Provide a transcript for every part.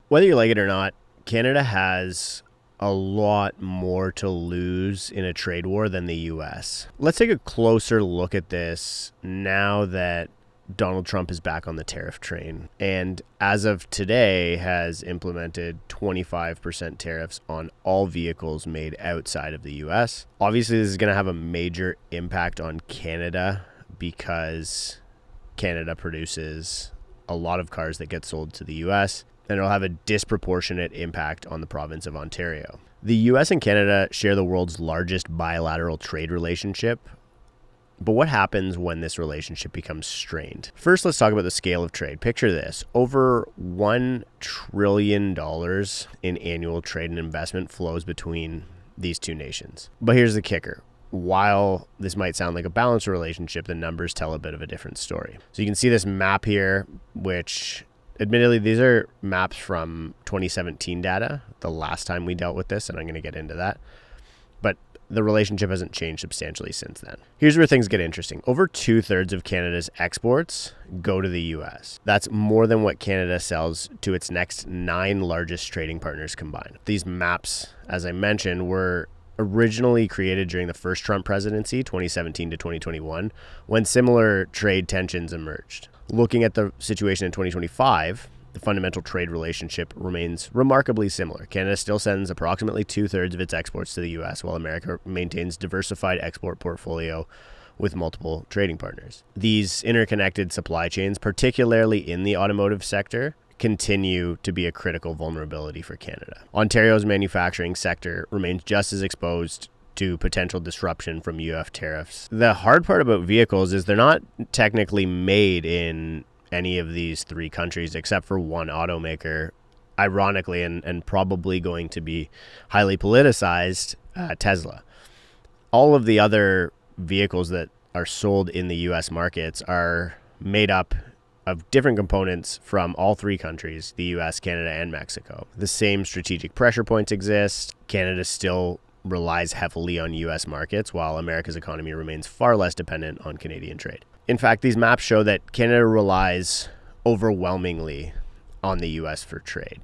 Whether you like it or not, Canada has a lot more to lose in a trade war than the US. Let's take a closer look at this now that Donald Trump is back on the tariff train and as of today has implemented 25% tariffs on all vehicles made outside of the US. Obviously, this is going to have a major impact on Canada because Canada produces a lot of cars that get sold to the US, and it'll have a disproportionate impact on the province of Ontario. The US and Canada share the world's largest bilateral trade relationship. But what happens when this relationship becomes strained? First, let's talk about the scale of trade. Picture this. Over $1 trillion in annual trade and investment flows between these two nations. But here's the kicker. While this might sound like a balanced relationship, the numbers tell a bit of a different story. So you can see this map here, which admittedly, these are maps from 2017 data, the last time we dealt with this, and I'm going to get into that. But the relationship hasn't changed substantially since then. Here's where things get interesting. Over 2/3 of Canada's exports go to the US. That's more than what Canada sells to its next 9 largest trading partners combined. These maps, as I mentioned, were originally created during the first Trump presidency, 2017 to 2021, when similar trade tensions emerged. Looking at the situation in 2025, the fundamental trade relationship remains remarkably similar. Canada still sends approximately 2/3 of its exports to the US, while America maintains diversified export portfolio with multiple trading partners. These interconnected supply chains, particularly in the automotive sector, continue to be a critical vulnerability for Canada. Ontario's manufacturing sector remains just as exposed to potential disruption from UF tariffs. The hard part about vehicles is they're not technically made in any of these 3 countries except for one automaker, ironically, and probably going to be highly politicized, Tesla. All of the other vehicles that are sold in the US markets are made up of different components from all 3 countries, the US, Canada, and Mexico. The same strategic pressure points exist. Canada still relies heavily on US markets, while America's economy remains far less dependent on Canadian trade. In fact, these maps show that Canada relies overwhelmingly on the US for trade.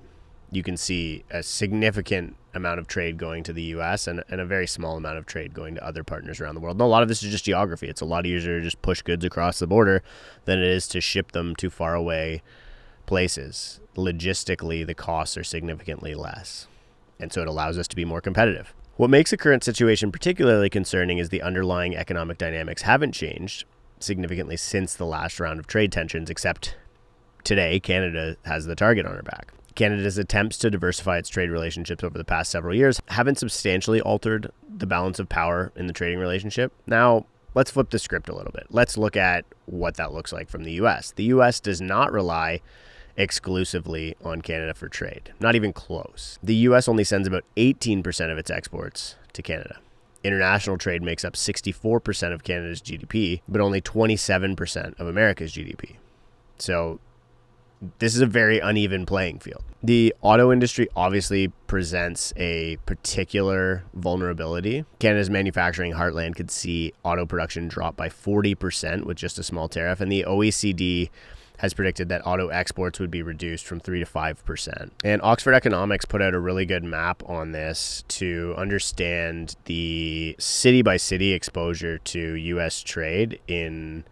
You can see a significant amount of trade going to the US and a very small amount of trade going to other partners around the world. And a lot of this is just geography. It's a lot easier to just push goods across the border than it is to ship them to far away places. Logistically, the costs are significantly less. And so it allows us to be more competitive. What makes the current situation particularly concerning is the underlying economic dynamics haven't changed significantly since the last round of trade tensions, except today Canada has the target on her back. Canada's attempts to diversify its trade relationships over the past several years haven't substantially altered the balance of power in the trading relationship. Now, let's flip the script a little bit. Let's look at what that looks like from the US. The US does not rely exclusively on Canada for trade, not even close. The US only sends about 18% of its exports to Canada. International trade makes up 64% of Canada's GDP, but only 27% of America's GDP. So this is a very uneven playing field. The auto industry obviously presents a particular vulnerability. Canada's manufacturing heartland could see auto production drop by 40% with just a small tariff, and the OECD has predicted that auto exports would be reduced from 3 to 5%. And Oxford Economics put out a really good map on this to understand the city-by-city exposure to U.S. trade in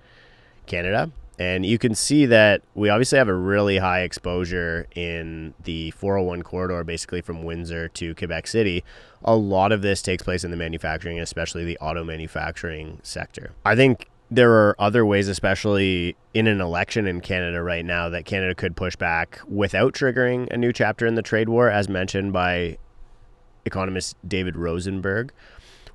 Canada. And you can see that we obviously have a really high exposure in the 401 corridor, basically from Windsor to Quebec City. A lot of this takes place in the manufacturing, especially the auto manufacturing sector. I think there are other ways, especially in an election in Canada right now, that Canada could push back without triggering a new chapter in the trade war, as mentioned by economist David Rosenberg,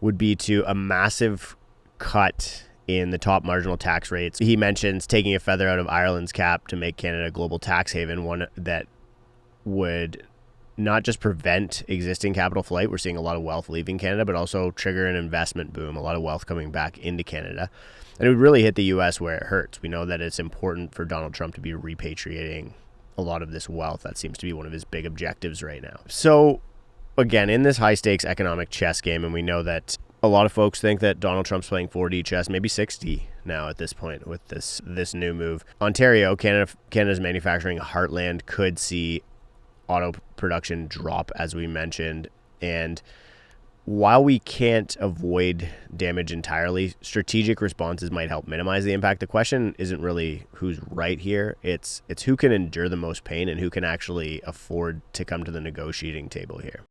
would be to a massive cut in the top marginal tax rates. He mentions taking a feather out of Ireland's cap to make Canada a global tax haven, one that would not just prevent existing capital flight. We're seeing a lot of wealth leaving Canada, but also trigger an investment boom, a lot of wealth coming back into Canada. And it would really hit the U.S. where it hurts. We know that it's important for Donald Trump to be repatriating a lot of this wealth. That seems to be one of his big objectives right now. So again, in this high stakes economic chess game, and we know that a lot of folks think that Donald Trump's playing 4D chess, maybe 60 now at this point with this new move. Ontario, Canada's manufacturing heartland, could see auto production drop, as we mentioned. And while we can't avoid damage entirely, strategic responses might help minimize the impact. The question isn't really who's right here. It's who can endure the most pain and who can actually afford to come to the negotiating table here.